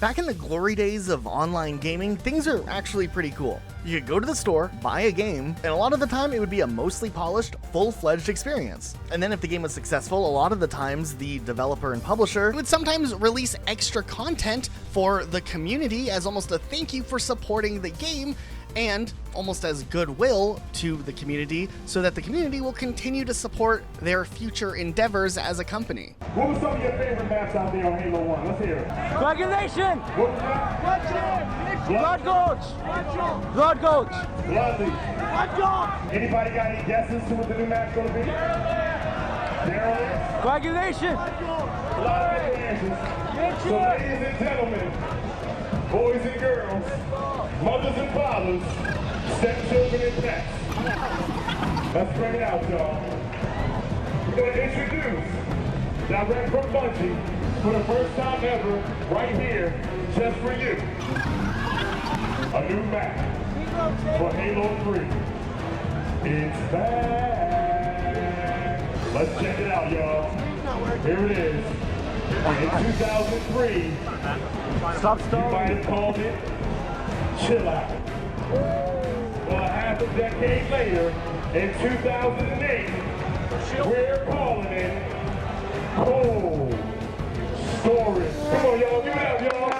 Back in the glory days of online gaming, things are actually pretty cool. You could go to the store, buy a game, and a lot of the time it would be a mostly polished, full-fledged experience. And then if the game was successful, a lot of the times the developer and publisher would sometimes release extra content for the community as almost a thank you for supporting the game, and almost as goodwill to the community so that the community will continue to support their future endeavors as a company. What was some of your favorite maps out there on Halo 1? Let's hear it. Coagulation! What was that? Blood Goats! Blood Goats! Bloodly. Anybody got any guesses to what the new map's gonna be? Daryl? Coagulation! A lot of good answers. So ladies and gentlemen, boys and girls, mothers and fathers, stepchildren and pets. Let's bring it out, y'all. We're going to introduce, direct from Bungie, for the first time ever, right here, just for you, a new map for Halo 3. It's back. Let's check it out, y'all. Here it is. In 2003, Stop you stalling. might have called it Chill Out. Well, half a decade later, in 2008, we're calling it Cold Storage. Come on, y'all, give it up, y'all.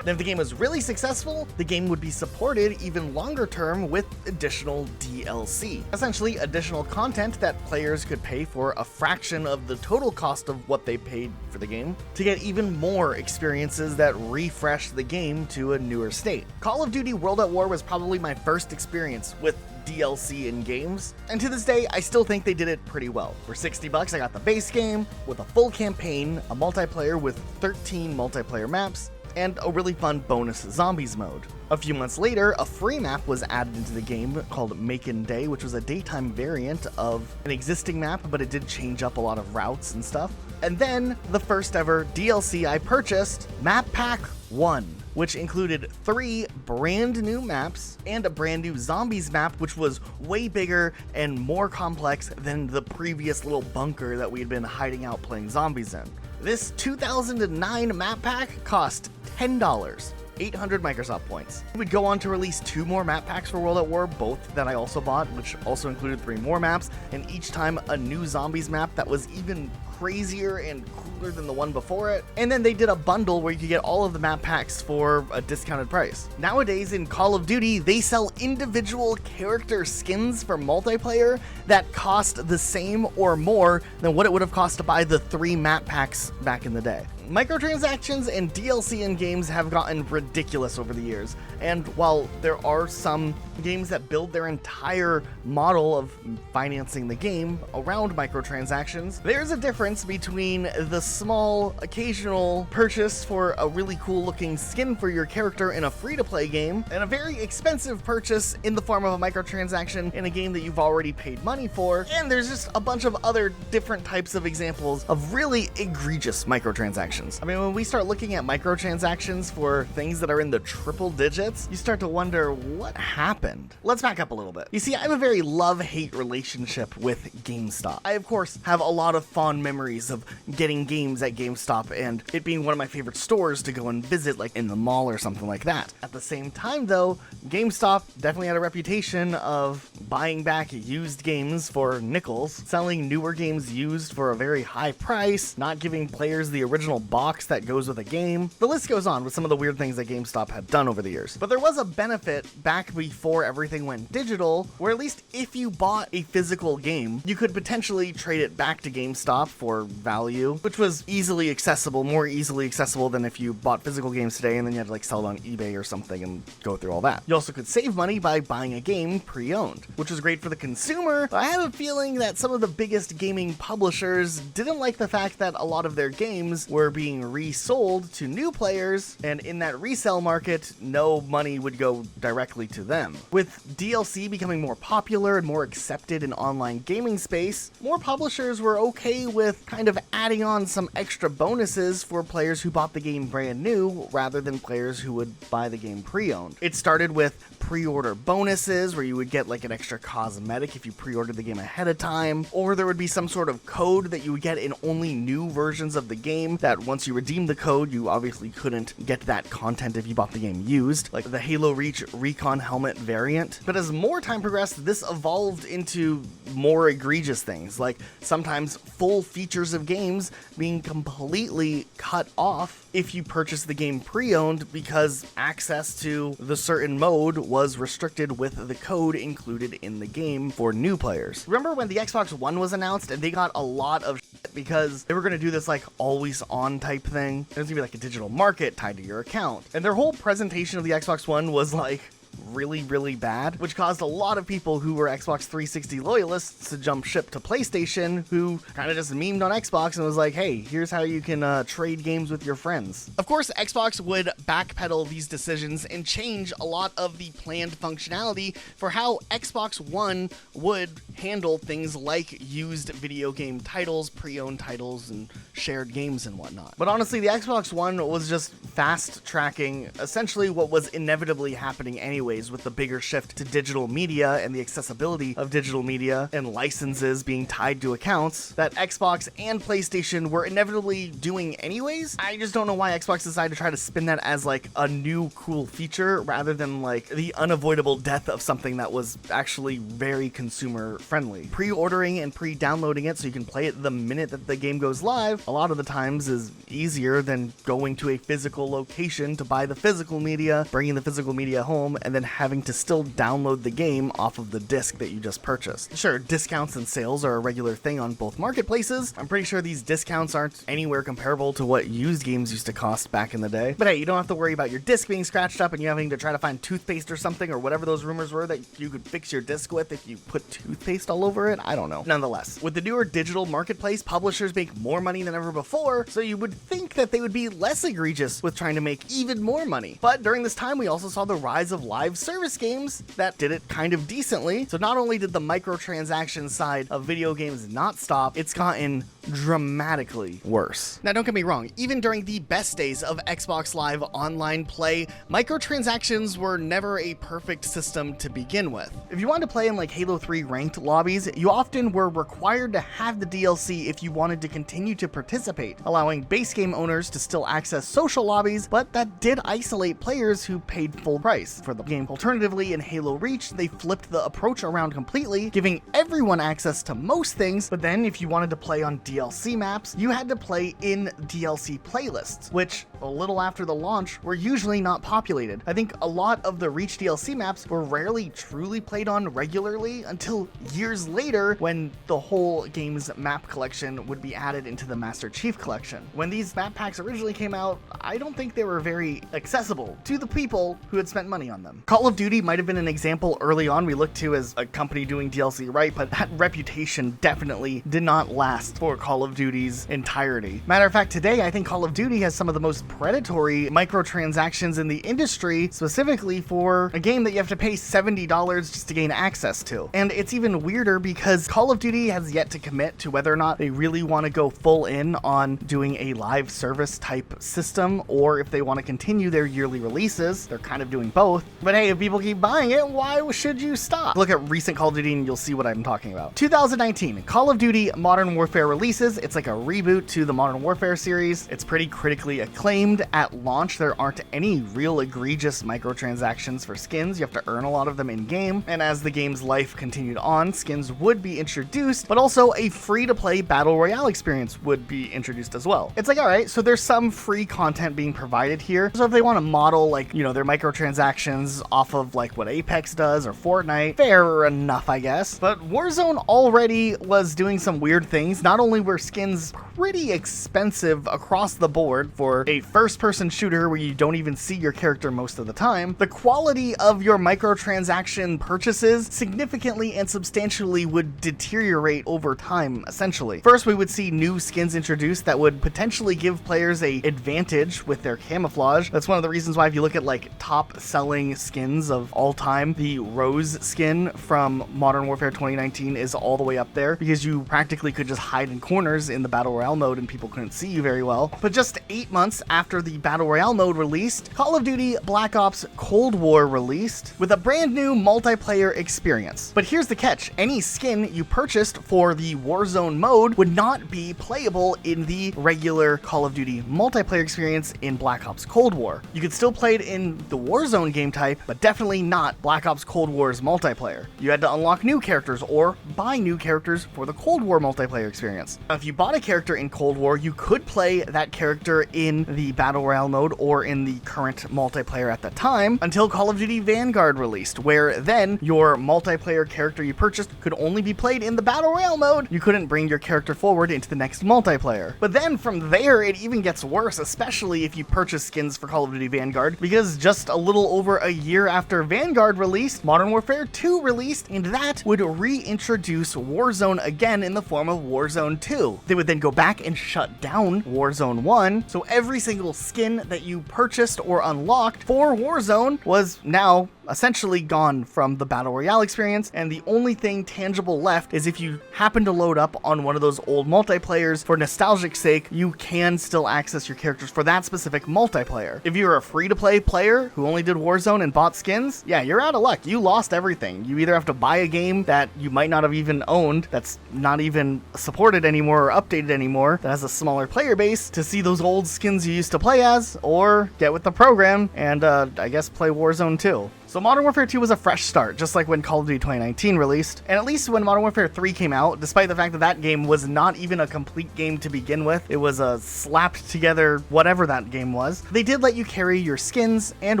And if the game was really successful, the game would be supported even longer term with additional DLC. Essentially, additional content that players could pay for a fraction of the total cost of what they paid for the game to get even more experiences that refresh the game to a newer state. Call of Duty World at War was probably my first experience with DLC in games, and to this day, I still think they did it pretty well. For $60, I got the base game with a full campaign, a multiplayer with 13 multiplayer maps, and a really fun bonus zombies mode. A few months later, a free map was added into the game called Macon Day, which was a daytime variant of an existing map, but it did change up a lot of routes and stuff. And then, the first ever DLC I purchased, Map Pack 1, which included 3 brand new maps and a brand new zombies map, which was way bigger and more complex than the previous little bunker that we had been hiding out playing zombies in. This 2009 map pack cost $10, 800 Microsoft points. We would go on to release 2 more map packs for World at War, both that I also bought, which also included 3 more maps, and each time a new zombies map that was even crazier and cooler than the one before it. And then they did a bundle where you could get all of the map packs for a discounted price. Nowadays in Call of Duty, they sell individual character skins for multiplayer that cost the same or more than what it would have cost to buy the 3 map packs back in the day. Microtransactions and DLC in games have gotten ridiculous over the years, and while there are some games that build their entire model of financing the game around microtransactions, there's a difference between the small, occasional purchase for a really cool looking skin for your character in a free-to-play game, and a very expensive purchase in the form of a microtransaction in a game that you've already paid money for, and there's just a bunch of other different types of examples of really egregious microtransactions. I mean, when we start looking at microtransactions for things that are in the triple digits, you start to wonder what happened. Let's back up a little bit. You see, I have a very love-hate relationship with GameStop. I, of course, have a lot of fond memories of getting games at GameStop and it being one of my favorite stores to go and visit, like in the mall or something like that. At the same time, though, GameStop definitely had a reputation of buying back used games for nickels, selling newer games used for a very high price, not giving players the original box that goes with a game. The list goes on with some of the weird things that GameStop had done over the years. But there was a benefit back before everything went digital, where at least if you bought a physical game, you could potentially trade it back to GameStop for value, which was easily accessible, more easily accessible than if you bought physical games today and then you had to like sell it on eBay or something and go through all that. You also could save money by buying a game pre-owned, which was great for the consumer. But I have a feeling that some of the biggest gaming publishers didn't like the fact that a lot of their games were being resold to new players, and in that resale market, no money would go directly to them. With DLC becoming more popular and more accepted in online gaming space, more publishers were okay with kind of adding on some extra bonuses for players who bought the game brand new rather than players who would buy the game pre-owned. It started with pre-order bonuses where you would get like an extra cosmetic if you pre-ordered the game ahead of time, or there would be some sort of code that you would get in only new versions of the game that once you redeemed the code, you obviously couldn't get that content if you bought the game used, like the Halo Reach Recon helmet variant. But as more time progressed, this evolved into more egregious things, like sometimes full features of games being completely cut off if you purchase the game pre-owned because access to the certain mode was restricted with the code included in the game for new players. Remember when the Xbox One was announced and they got a lot of shit because they were going to do this like always on type thing? It was going to be like a digital market tied to your account. And their whole presentation of the Xbox One was like really bad, which caused a lot of people who were Xbox 360 loyalists to jump ship to PlayStation, who kind of just memed on Xbox and was like, hey, here's how you can trade games with your friends. Of course, Xbox would backpedal these decisions and change a lot of the planned functionality for how Xbox One would handle things like used video game titles, pre-owned titles, and shared games and whatnot. But honestly, the Xbox One was just fast-tracking essentially what was inevitably happening anyways with the bigger shift to digital media and the accessibility of digital media and licenses being tied to accounts that Xbox and PlayStation were inevitably doing anyways. I just don't know why Xbox decided to try to spin that as like a new cool feature rather than like the unavoidable death of something that was actually very consumer friendly. Pre-ordering and pre-downloading it so you can play it the minute that the game goes live a lot of the times is easier than going to a physical location to buy the physical media, bringing the physical media home, and then having to still download the game off of the disc that you just purchased. Sure, discounts and sales are a regular thing on both marketplaces. I'm pretty sure these discounts aren't anywhere comparable to what used games used to cost back in the day. But hey, you don't have to worry about your disc being scratched up and you having to try to find toothpaste or something or whatever those rumors were that you could fix your disc with if you put toothpaste all over it. I don't know. Nonetheless, with the newer digital marketplace, publishers make more money than ever before, so you would think that they would be less egregious with trying to make even more money. But during this time, we also saw the rise of live service games that did it kind of decently. So not only did the microtransaction side of video games not stop, it's gotten dramatically worse. Now don't get me wrong, even during the best days of Xbox Live online play, microtransactions were never a perfect system to begin with. If you wanted to play in like Halo 3 ranked lobbies, you often were required to have the DLC if you wanted to continue to participate, allowing base game owners to still access social lobbies, but that did isolate players who paid full price for the game. Alternatively, in Halo Reach, they flipped the approach around completely, giving everyone access to most things, but then if you wanted to play on DLC maps, you had to play in DLC playlists, which a little after the launch were usually not populated. I think a lot of the Reach DLC maps were rarely truly played on regularly until years later when the whole game's map collection would be added into the Master Chief Collection. When these map packs originally came out, I don't think they were very accessible to the people who had spent money on them. Call of Duty might have been an example early on we looked to as a company doing DLC right, but that reputation definitely did not last for Call of Duty's entirety. Matter of fact, today I think Call of Duty has some of the most predatory microtransactions in the industry, specifically for a game that you have to pay $70 just to gain access to. And it's even weirder because Call of Duty has yet to commit to whether or not they really want to go full in on doing a live service type system or if they want to continue their yearly releases. They're kind of doing both. But hey, if people keep buying it, why should you stop? Look at recent Call of Duty and you'll see what I'm talking about. 2019, Call of Duty Modern Warfare releases. It's like a reboot to the Modern Warfare series. It's pretty critically acclaimed. At launch, there aren't any real egregious microtransactions for skins. You have to earn a lot of them in-game. And as the game's life continued on, skins would be introduced, but also a free-to-play Battle Royale experience would be introduced as well. It's like, all right, so there's some free content being provided here. So if they want to model like, you know, their microtransactions off of like what Apex does or Fortnite, fair enough, I guess. But Warzone already was doing some weird things. Not only were skins pretty expensive across the board for a first-person shooter where you don't even see your character most of the time, the quality of your microtransaction purchases significantly and substantially would deteriorate over time, essentially. First, we would see new skins introduced that would potentially give players an advantage with their camouflage. That's one of the reasons why if you look at like top-selling skins of all time, the Rose skin from Modern Warfare 2019 is all the way up there because you practically could just hide in corners in the Battle Royale Royale mode and people couldn't see you very well. But just 8 months after the Battle Royale mode released, Call of Duty Black Ops Cold War released with a brand new multiplayer experience. But here's the catch: any skin you purchased for the Warzone mode would not be playable in the regular Call of Duty multiplayer experience in Black Ops Cold War. You could still play it in the Warzone game type, but definitely not Black Ops Cold War's multiplayer. You had to unlock new characters or buy new characters for the Cold War multiplayer experience. Now, if you bought a character in Cold War, you could play that character in the Battle Royale mode or in the current multiplayer at the time until Call of Duty Vanguard released, where then your multiplayer character you purchased could only be played in the Battle Royale mode. You couldn't bring your character forward into the next multiplayer. But then from there, it even gets worse, especially if you purchase skins for Call of Duty Vanguard, because just a little over a year after Vanguard released, Modern Warfare 2 released, and that would reintroduce Warzone again in the form of Warzone 2. They would then go back and shut down Warzone 1, so every single skin that you purchased or unlocked for Warzone was now essentially gone from the Battle Royale experience, and the only thing tangible left is if you happen to load up on one of those old multiplayers for nostalgic sake, you can still access your characters for that specific multiplayer. If you're a free-to-play player who only did Warzone and bought skins, yeah, you're out of luck. You lost everything. You either have to buy a game that you might not have even owned, that's not even supported anymore or updated anymore, that has a smaller player base to see those old skins you used to play as, or get with the program and I guess play Warzone 2. So Modern Warfare 2 was a fresh start, just like when Call of Duty 2019 released, and at least when Modern Warfare 3 came out, despite the fact that that game was not even a complete game to begin with, it was a slapped together whatever that game was, they did let you carry your skins and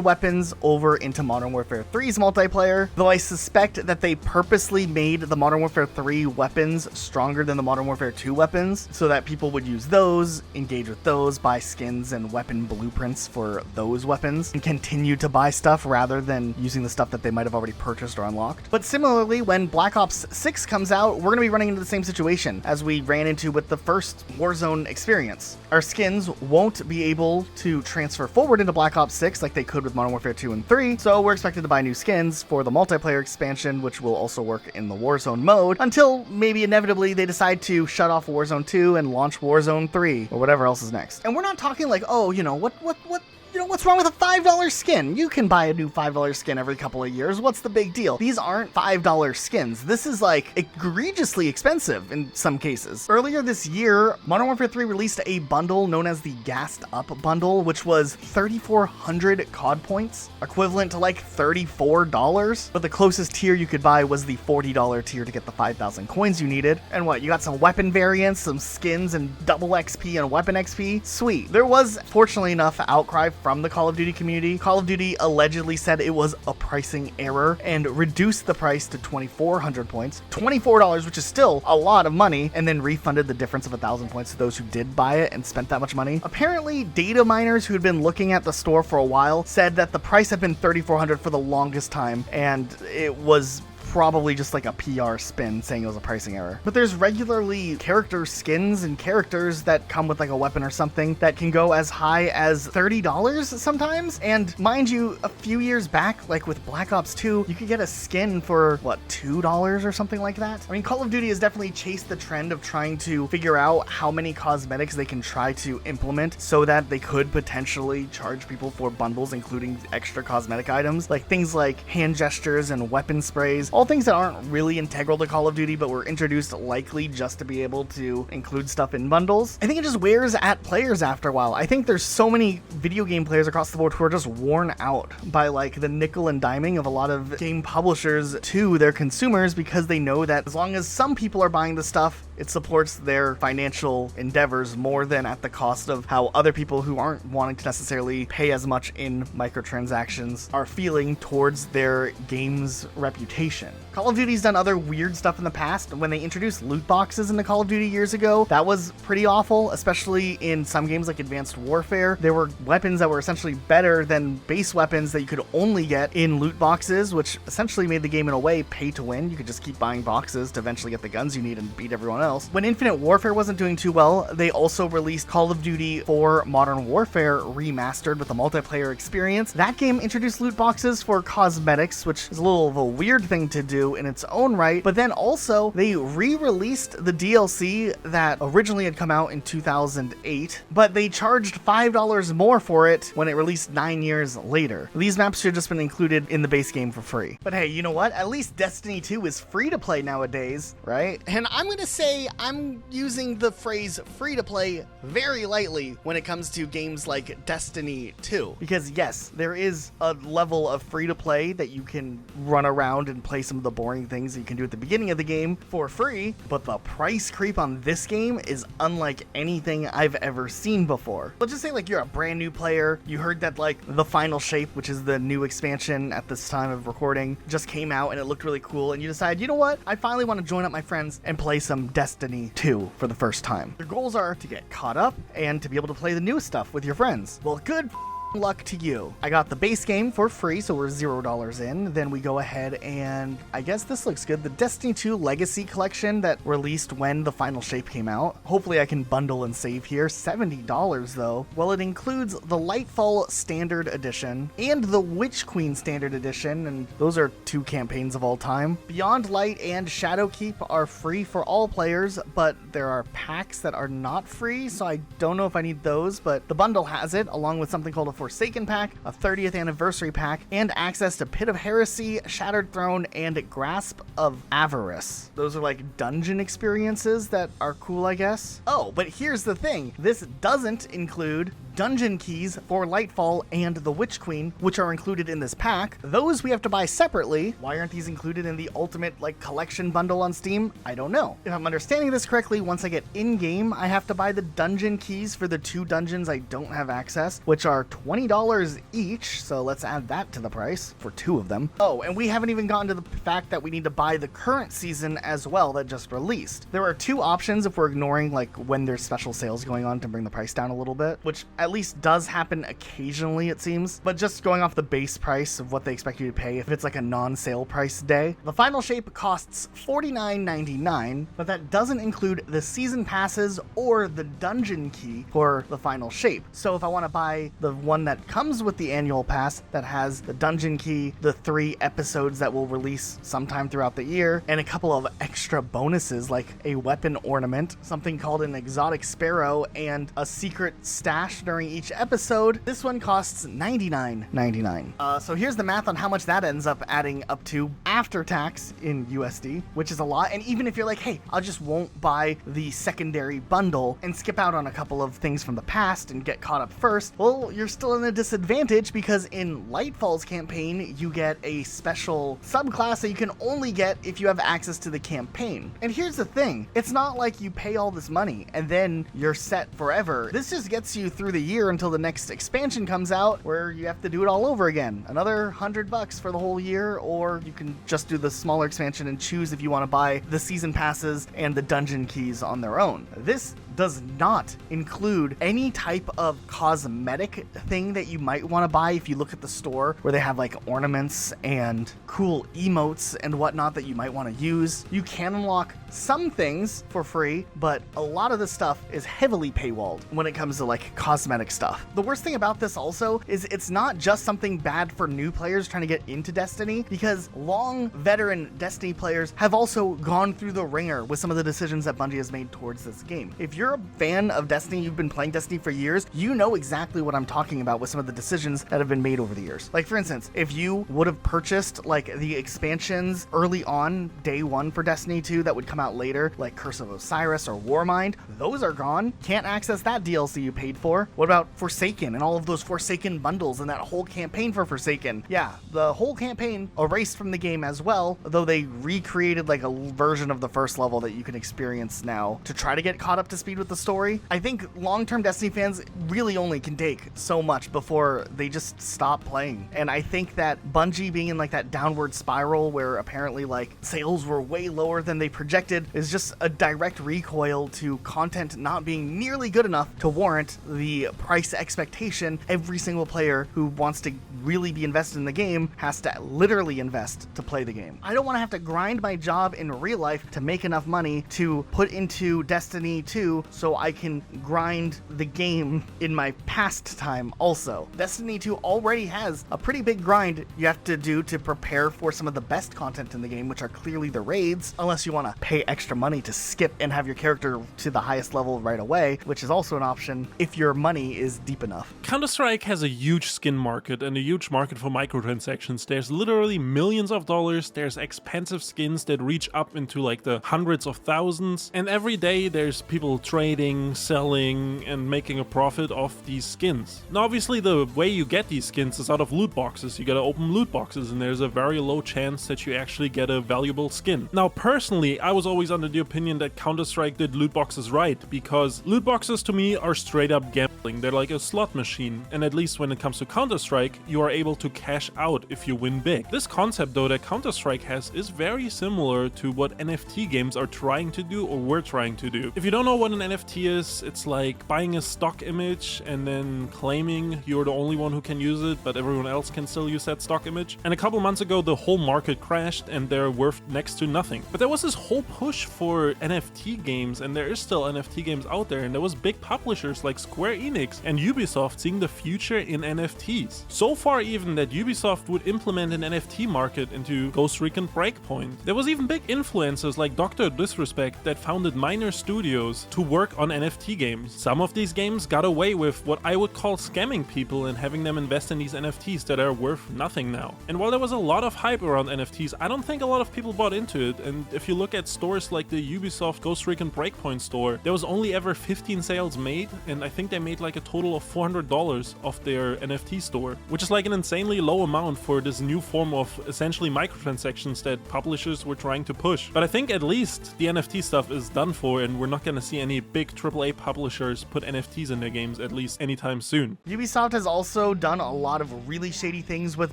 weapons over into Modern Warfare 3's multiplayer, though I suspect that they purposely made the Modern Warfare 3 weapons stronger than the Modern Warfare 2 weapons, so that people would use those, engage with those, buy skins and weapon blueprints for those weapons, and continue to buy stuff rather than using the stuff that they might have already purchased or unlocked. But similarly, when Black Ops 6 comes out, we're going to be running into the same situation as we ran into with the first Warzone experience. Our skins won't be able to transfer forward into Black Ops 6 like they could with Modern Warfare 2 and 3, so we're expected to buy new skins for the multiplayer expansion, which will also work in the Warzone mode, until maybe inevitably they decide to shut off Warzone 2 and launch Warzone 3, or whatever else is next. And we're not talking like, oh, you know, what's wrong with a $5 skin? You can buy a new $5 skin every couple of years. What's the big deal? These aren't $5 skins. This is like egregiously expensive in some cases. Earlier this year, Modern Warfare 3 released a bundle known as the Gassed Up bundle, which was 3,400 COD points, equivalent to like $34. But the closest tier you could buy was the $40 tier to get the 5,000 coins you needed. And what, you got some weapon variants, some skins, and double XP and weapon XP? Sweet. There was, fortunately enough, outcry from the Call of Duty community. Call of Duty allegedly said it was a pricing error and reduced the price to 2,400 points, $24, which is still a lot of money, and then refunded the difference of 1,000 points to those who did buy it and spent that much money. Apparently, data miners who had been looking at the store for a while said that the price had been 3,400 for the longest time, and it was probably just like a PR spin saying it was a pricing error. But there's regularly character skins and characters that come with like a weapon or something that can go as high as $30 sometimes. And mind you, a few years back, like with Black Ops 2, you could get a skin for what, $2 or something like that? I mean, Call of Duty has definitely chased the trend of trying to figure out how many cosmetics they can try to implement so that they could potentially charge people for bundles, including extra cosmetic items, like things like hand gestures and weapon sprays, all things that aren't really integral to Call of Duty, but were introduced likely just to be able to include stuff in bundles. I think it just wears at players after a while. I think there's so many video game players across the board who are just worn out by like the nickel and diming of a lot of game publishers to their consumers, because they know that as long as some people are buying the stuff, it supports their financial endeavors more than at the cost of how other people who aren't wanting to necessarily pay as much in microtransactions are feeling towards their game's reputation. Call of Duty's done other weird stuff in the past. When they introduced loot boxes into Call of Duty years ago, that was pretty awful, especially in some games like Advanced Warfare. There were weapons that were essentially better than base weapons that you could only get in loot boxes, which essentially made the game in a way pay to win. You could just keep buying boxes to eventually get the guns you need and beat everyone else. When Infinite Warfare wasn't doing too well, they also released Call of Duty 4 Modern Warfare Remastered with a multiplayer experience. That game introduced loot boxes for cosmetics, which is a little of a weird thing to to do in its own right, but then also they re-released the DLC that originally had come out in 2008, but they charged $5 more for it when it released 9 years later. These maps should have just been included in the base game for free. But hey, you know what? At least Destiny 2 is free to play nowadays, right? And I'm gonna say I'm using the phrase free to play very lightly when it comes to games like Destiny 2, because yes, there is a level of free to play that you can run around and play some of the boring things that you can do at the beginning of the game for free, but the price creep on this game is unlike anything I've ever seen before. Let's just say like you're a brand new player, you heard that like the Final Shape, which is the new expansion at this time of recording, just came out and it looked really cool, and you decide, you know what, I finally want to join up my friends and play some Destiny 2 for the first time. Your goals are to get caught up and to be able to play the new stuff with your friends. Well, good luck to you. I got the base game for free, so we're $0 in. Then we go ahead and I guess this looks good. The Destiny 2 Legacy Collection that released when the Final Shape came out. Hopefully I can bundle and save here. $70 though. Well, it includes the Lightfall Standard Edition and the Witch Queen Standard Edition, and those are 2 campaigns of all time. Beyond Light and Shadowkeep are free for all players, but there are packs that are not free, so I don't know if I need those, but the bundle has it, along with something called a Forsaken pack, a 30th anniversary pack, and access to Pit of Heresy, Shattered Throne, and Grasp of Avarice. Those are like dungeon experiences that are cool, I guess. Oh, but here's the thing. This doesn't include dungeon keys for Lightfall and the Witch Queen, which are included in this pack. Those we have to buy separately. Why aren't these included in the ultimate like collection bundle on Steam? I don't know. If I'm understanding this correctly, once I get in-game, I have to buy the dungeon keys for the 2 dungeons I don't have access, which are $20 each, so let's add that to the price for 2 of them. Oh, and we haven't even gotten to the fact that we need to buy the current season as well that just released. There are 2 options if we're ignoring like when there's special sales going on to bring the price down a little bit, which at least does happen occasionally, it seems, but just going off the base price of what they expect you to pay if it's like a non-sale price day. The Final Shape costs $49.99, but that doesn't include the season passes or the dungeon key for the Final Shape. So if I want to buy the one that comes with the annual pass that has the dungeon key, the 3 episodes that will release sometime throughout the year, and a couple of extra bonuses like a weapon ornament, something called an exotic sparrow, and a secret stash during each episode, this one costs $99.99. So here's the math on how much that ends up adding up to after tax in USD, which is a lot. And even if you're like, hey, I just won't buy the secondary bundle and skip out on a couple of things from the past and get caught up first, well, you're still in a disadvantage because in Lightfall's campaign, you get a special subclass that you can only get if you have access to the campaign. And here's the thing, it's not like you pay all this money and then you're set forever. This just gets you through the year until the next expansion comes out where you have to do it all over again. Another $100 for the whole year, or you can just do the smaller expansion and choose if you want to buy the season passes and the dungeon keys on their own. This does not include any type of cosmetic thing that you might want to buy if you look at the store where they have like ornaments and cool emotes and whatnot that you might want to use. You can unlock some things for free, but a lot of the stuff is heavily paywalled when it comes to like cosmetic stuff. The worst thing about this also is it's not just something bad for new players trying to get into Destiny, because long veteran Destiny players have also gone through the ringer with some of the decisions that Bungie has made towards this game. If you're a fan of Destiny, you've been playing Destiny for years, you know exactly what I'm talking about with some of the decisions that have been made over the years. Like for instance, if you would have purchased like the expansions early on day 1 for Destiny 2 that would come out later, like Curse of Osiris or Warmind, those are gone. Can't access that DLC you paid for. What about Forsaken and all of those Forsaken bundles and that whole campaign for Forsaken? Yeah, the whole campaign erased from the game as well, though they recreated like a version of the first level that you can experience now to try to get caught up to speed with the story. I think long-term Destiny fans really only can take so much before they just stop playing. And I think that Bungie being in like that downward spiral where apparently like sales were way lower than they projected is just a direct recoil to content not being nearly good enough to warrant the price expectation every single player who wants to really be invested in the game has to literally invest to play the game. I don't want to have to grind my job in real life to make enough money to put into Destiny 2 so I can grind the game in my pastime also. Destiny 2 already has a pretty big grind you have to do to prepare for some of the best content in the game, which are clearly the raids, unless you want to pay extra money to skip and have your character to the highest level right away, which is also an option if your money is deep enough. Counter-Strike has a huge skin market and a huge market for microtransactions. There's literally millions of dollars, there's expensive skins that reach up into like the hundreds of thousands, and every day there's people trading, selling, and making a profit off these skins. Now obviously the way you get these skins is out of loot boxes. You gotta open loot boxes and there's a very low chance that you actually get a valuable skin. Now personally, I was always under the opinion that Counter-Strike did loot boxes right, because loot boxes to me are straight up gambling. They're like a slot machine, and at least when it comes to Counter-Strike, you are able to cash out if you win big. This concept though that Counter-Strike has is very similar to what NFT games are trying to do or were trying to do. If you don't know what an NFT is, it's like buying a stock image and then claiming you're the only one who can use it, but everyone else can still use that stock image. And a couple months ago, the whole market crashed and they're worth next to nothing. But there was this whole push for NFT games, and there is still NFT games out there, and there was big publishers like Square Enix and Ubisoft seeing the future in NFTs. So far even that Ubisoft would implement an NFT market into Ghost Recon Breakpoint. There was even big influencers like Dr. Disrespect that founded minor studios to work on NFT games. Some of these games got away with what I would call scamming people and having them invest in these NFTs that are worth nothing now. And while there was a lot of hype around NFTs, I don't think a lot of people bought into it. And if you look at stores like the Ubisoft Ghost Recon Breakpoint store, there was only ever 15 sales made, and I think they made like a total of $400 off their NFT store, which is like an insanely low amount for this new form of essentially microtransactions that publishers were trying to push. But I think at least the NFT stuff is done for, and we're not gonna see any big AAA publishers put NFTs in their games at least anytime soon. Ubisoft has also done a lot of really shady things with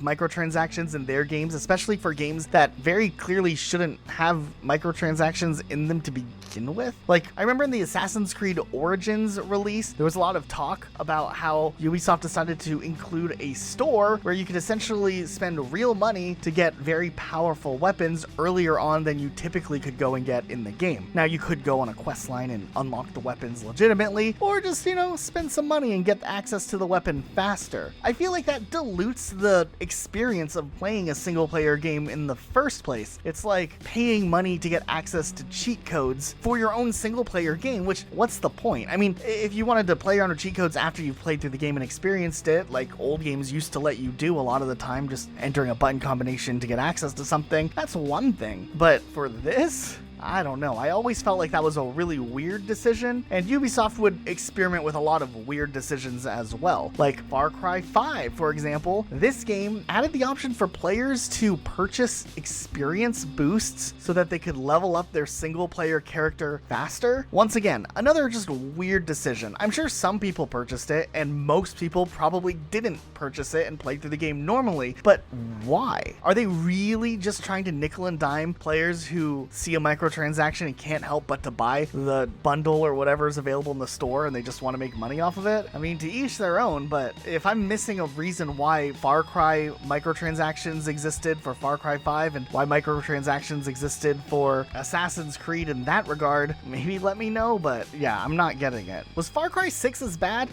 microtransactions in their games, especially for games that very clearly shouldn't have microtransactions in them to begin with. Like, I remember in the Assassin's Creed Origins release, there was a lot of talk about how Ubisoft decided to include a store where you could essentially spend real money to get very powerful weapons earlier on than you typically could go and get in the game. Now, you could go on a quest line and unlock the weapons legitimately, or just, spend some money and get access to the weapon faster. I feel like that dilutes the experience of playing a single player game in the first place. It's like paying money to get access to cheat codes for your own single player game, which, what's the point? I mean, if you wanted to play around with cheat codes after you've played through the game and experienced it, like old games used to let you do a lot of the time, just entering a button combination to get access to something, that's one thing. But for this, I don't know. I always felt like that was a really weird decision, and Ubisoft would experiment with a lot of weird decisions as well. Like FarCry 5, for example. This game added the option for players to purchase experience boosts so that they could level up their single player character faster. Once again, another just weird decision. I'm sure some people purchased it, and most people probably didn't purchase it and played through the game normally, but why? Are they really just trying to nickel and dime players who see a microtransaction and can't help but to buy the bundle or whatever is available in the store, and they just want to make money off of it? I mean, to each their own, but if I'm missing a reason why Far Cry microtransactions existed for Far Cry 5 and why microtransactions existed for Assassin's Creed in that regard, maybe let me know, but yeah, I'm not getting it. Was Far Cry 6 as bad?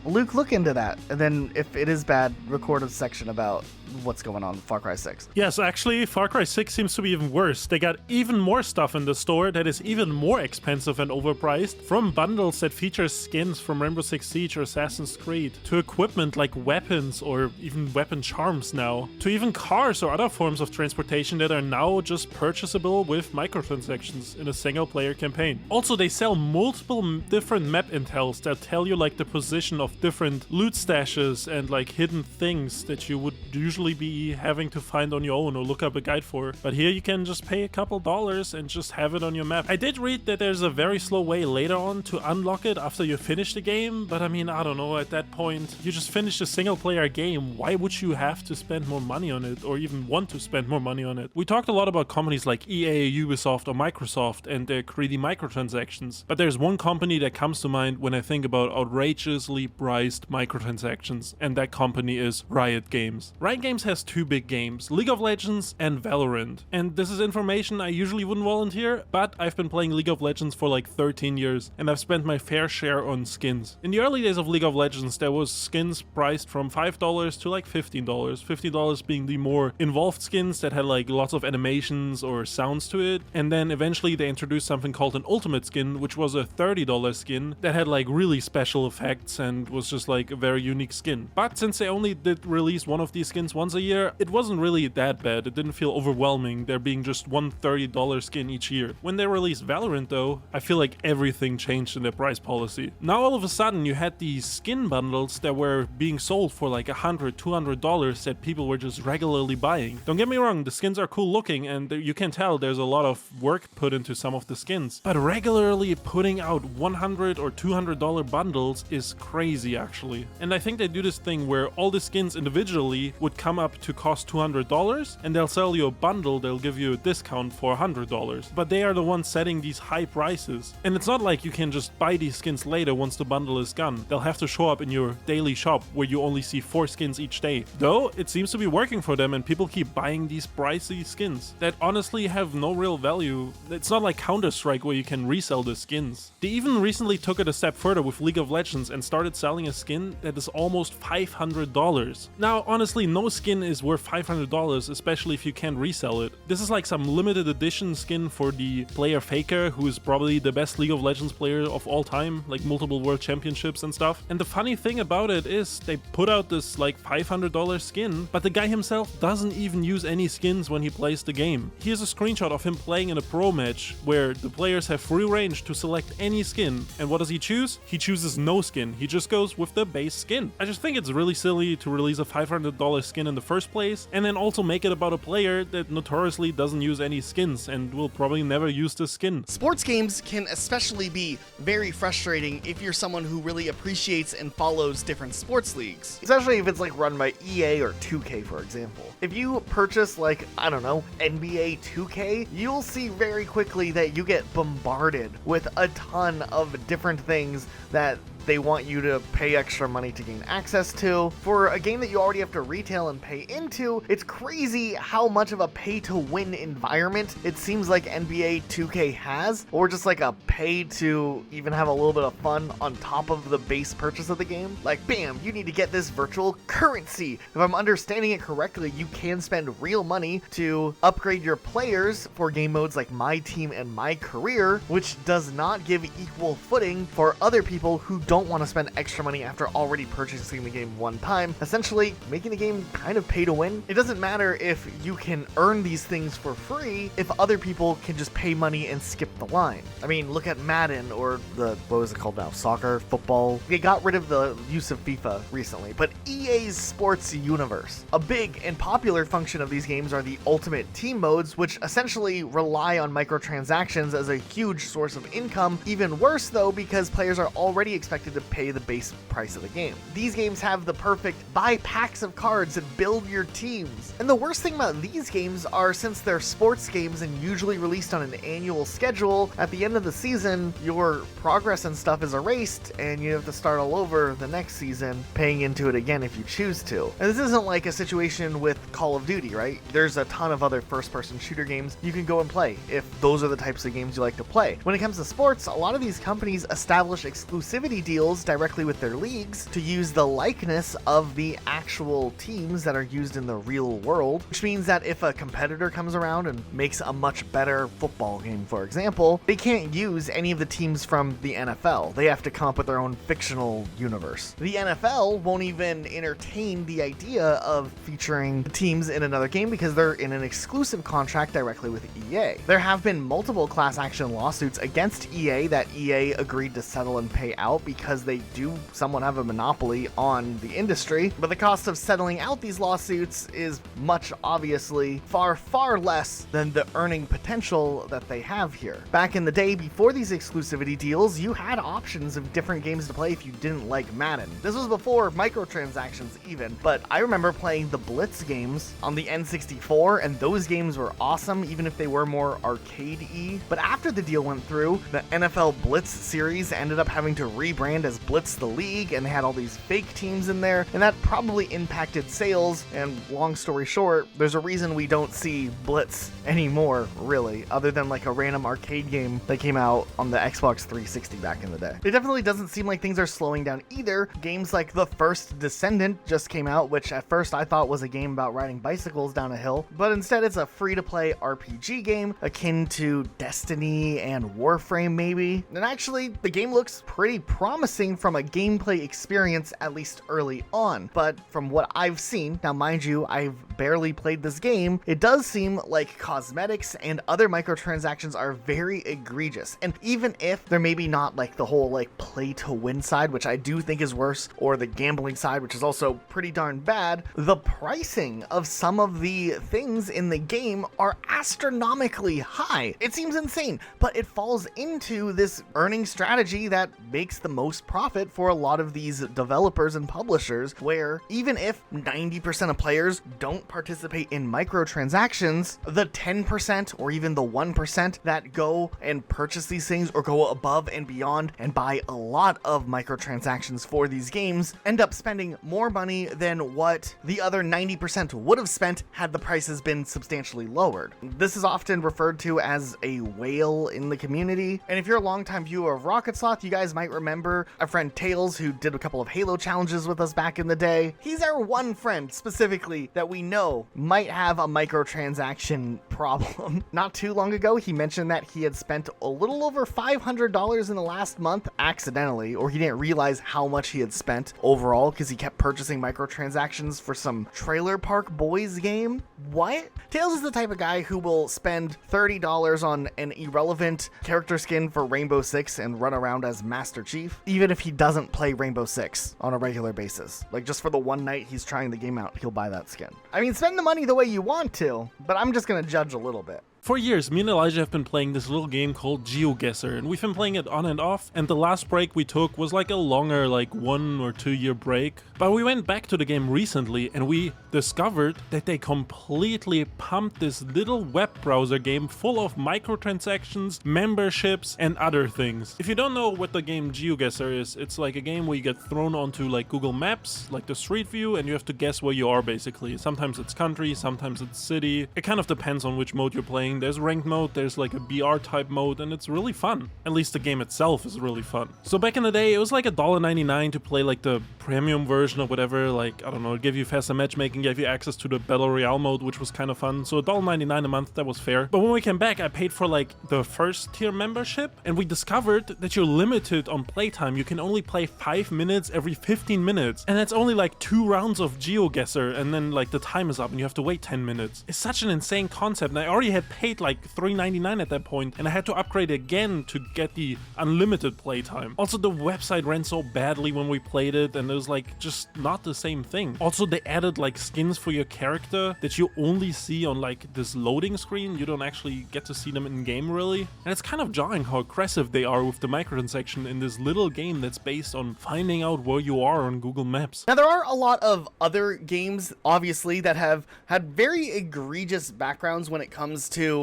Luke, look into that, and then if it is bad, record a section about what's going on with Far Cry 6. Yes, actually, Far Cry 6 seems to be even worse. They got even more stuff in the store that is even more expensive and overpriced, from bundles that feature skins from Rainbow Six Siege or Assassin's Creed, to equipment like weapons or even weapon charms now, to even cars or other forms of transportation that are now just purchasable with microtransactions in a single-player campaign. Also, they sell multiple different map intels that tell you like the position of different loot stashes and like hidden things that you would usually be having to find on your own or look up a guide for. But here you can just pay a couple dollars and just have it on your map. I did read that there's a very slow way later on to unlock it after you finish the game, but I mean, I don't know, at that point, you just finished a single player game. Why would you have to spend more money on it or even want to spend more money on it? We talked a lot about companies like EA, Ubisoft, or Microsoft and their greedy microtransactions, but there's one company that comes to mind when I think about outrageously priced microtransactions, and that company is Riot Games. Riot Games Games has two big games, League of Legends and Valorant. And this is information I usually wouldn't volunteer, but I've been playing League of Legends for like 13 years, and I've spent my fair share on skins. In the early days of League of Legends, there was skins priced from $5 to like $15. $50 being the more involved skins that had like lots of animations or sounds to it. And then eventually they introduced something called an ultimate skin, which was a $30 skin that had like really special effects and was just like a very unique skin. But since they only did release one of these skins once a year, it wasn't really that bad. It didn't feel overwhelming, there being just one $30 skin each year. When they released Valorant though, I feel like everything changed in their price policy. Now all of a sudden you had these skin bundles that were being sold for like $100, $200 that people were just regularly buying. Don't get me wrong, the skins are cool looking and you can tell there's a lot of work put into some of the skins. But regularly putting out $100 or $200 bundles is crazy actually. And I think they do this thing where all the skins individually would come up to cost $200 and they'll sell you a bundle, they'll give you a discount for $100. But they are the ones setting these high prices. And it's not like you can just buy these skins later once the bundle is gone. They'll have to show up in your daily shop where you only see 4 skins each day. Though it seems to be working for them and people keep buying these pricey skins that honestly have no real value. It's not like Counter-Strike where you can resell the skins. They even recently took it a step further with League of Legends and started selling a skin that is almost $500. Now honestly, no skin is worth $500, especially if you can't resell it. This is like some limited edition skin for the player Faker, who is probably the best League of Legends player of all time, like multiple world championships and stuff. And the funny thing about it is they put out this like $500 skin, but the guy himself doesn't even use any skins when he plays the game. Here's a screenshot of him playing in a pro match where the players have free range to select any skin. And what does he choose? He chooses no skin. He just goes with the base skin. I just think it's really silly to release a $500 skin in the first place and then also make it about a player that notoriously doesn't use any skins and will probably never use the skin. Sports games can especially be very frustrating if you're someone who really appreciates and follows different sports leagues, especially if it's like run by EA or 2K, for example. If you purchase like, I don't know, NBA 2K, you'll see very quickly that you get bombarded with a ton of different things that they want you to pay extra money to gain access to. For a game that you already have to retail and pay into, it's crazy how much of a pay-to-win environment it seems like NBA 2K has, or just like a pay to even have a little bit of fun on top of the base purchase of the game. Like, bam, you need to get this virtual currency. If I'm understanding it correctly, you can spend real money to upgrade your players for game modes like My Team and My Career, which does not give equal footing for other people who don't want to spend extra money after already purchasing the game one time, essentially making the game kind of pay to win. It doesn't matter if you can earn these things for free if other people can just pay money and skip the line. I mean, look at Madden or what was it called now? Soccer, football. They got rid of the use of FIFA recently, but EA's Sports Universe. A big and popular function of these games are the ultimate team modes, which essentially rely on microtransactions as a huge source of income. Even worse though, because players are already expected to pay the base price of the game. These games have the perfect buy packs of cards and build your teams. And the worst thing about these games are, since they're sports games and usually released on an annual schedule, at the end of the season, your progress and stuff is erased and you have to start all over the next season, paying into it again if you choose to. And this isn't like a situation with Call of Duty, right? There's a ton of other first-person shooter games you can go and play if those are the types of games you like to play. When it comes to sports, a lot of these companies establish exclusivity deals directly with their leagues to use the likeness of the actual teams that are used in the real world, which means that if a competitor comes around and makes a much better football game, for example, they can't use any of the teams from the NFL. They have to come up with their own fictional universe. The NFL won't even entertain the idea of featuring teams in another game because they're in an exclusive contract directly with EA. There have been multiple class action lawsuits against EA that EA agreed to settle and pay out because they do somewhat have a monopoly on the industry, but the cost of settling out these lawsuits is much obviously far, far less than the earning potential that they have here. Back in the day, before these exclusivity deals, you had options of different games to play if you didn't like Madden. This was before microtransactions even, but I remember playing the Blitz games on the N64, and those games were awesome, even if they were more arcade-y. But after the deal went through, the NFL Blitz series ended up having to rebrand brand as Blitz the League, and they had all these fake teams in there, and that probably impacted sales. And long story short, there's a reason we don't see Blitz anymore, really, other than like a random arcade game that came out on the Xbox 360 back in the day. It definitely doesn't seem like things are slowing down either. Games like The First Descendant just came out, which at first I thought was a game about riding bicycles down a hill, but instead it's a free-to-play RPG game akin to Destiny and Warframe maybe. And actually, the game looks pretty promising from a gameplay experience, at least early on. But from what I've seen, now mind you, I've barely played this game, it does seem like cosmetics and other microtransactions are very egregious. And even if there may be not like the whole like play to win side, which I do think is worse, or the gambling side, which is also pretty darn bad, the pricing of some of the things in the game are astronomically high. It seems insane, but it falls into this earning strategy that makes the most profit for a lot of these developers and publishers, where even if 90% of players don't participate in microtransactions, the 10% or even the 1% that go and purchase these things or go above and beyond and buy a lot of microtransactions for these games end up spending more money than what the other 90% would have spent had the prices been substantially lowered. This is often referred to as a whale in the community, and if you're a longtime viewer of Rocket Sloth, you guys might remember our friend Tails, who did a couple of Halo challenges with us back in the day. He's our one friend specifically that we know might have a microtransaction problem. Not too long ago, he mentioned that he had spent a little over $500 in the last month accidentally, or he didn't realize how much he had spent overall because he kept purchasing microtransactions for some Trailer Park Boys game. What? Tails is the type of guy who will spend $30 on an irrelevant character skin for Rainbow Six and run around as Master Chief, even if he doesn't play Rainbow Six on a regular basis. Like, just for the one night he's trying the game out, he'll buy that skin. I mean, spend the money the way you want to, but I'm just gonna judge a little bit. For years, me and Elijah have been playing this little game called GeoGuessr, and we've been playing it on and off, and the last break we took was like a longer, like 1 or 2 year break. But we went back to the game recently, and we discovered that they completely pumped this little web browser game full of microtransactions, memberships, and other things. If you don't know what the game GeoGuessr is, it's like a game where you get thrown onto like Google Maps, like the street view, and you have to guess where you are basically. Sometimes it's country, sometimes it's city. It kind of depends on which mode you're playing. There's ranked mode, there's like a BR type mode, and it's really fun. At least the game itself is really fun. So back in the day, it was like $1.99 to play like the premium version or whatever. Like, I don't know, it gave you faster matchmaking, gave you access to the Battle Royale mode, which was kind of fun. So $1.99 a month, that was fair. But when we came back, I paid for like the first tier membership, and we discovered that you're limited on playtime. You can only play 5 minutes every 15 minutes. And that's only like 2 rounds of GeoGuessr, and then like the time is up and you have to wait 10 minutes. It's such an insane concept, and I already had paid like $3.99 at that point, and I had to upgrade again to get the unlimited playtime. Also, the website ran so badly when we played it, and it was like just not the same thing. Also, they added like skins for your character that you only see on like this loading screen. You don't actually get to see them in game really, and it's kind of jarring how aggressive they are with the microtransaction in this little game that's based on finding out where you are on Google Maps. Now, there are a lot of other games, obviously, that have had very egregious backgrounds when it comes to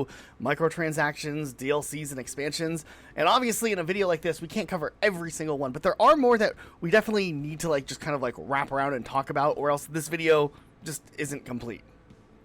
microtransactions, DLCs, and expansions. And obviously in a video like this, we can't cover every single one, but there are more that we definitely need to like just kind of like wrap around and talk about, or else this video just isn't complete.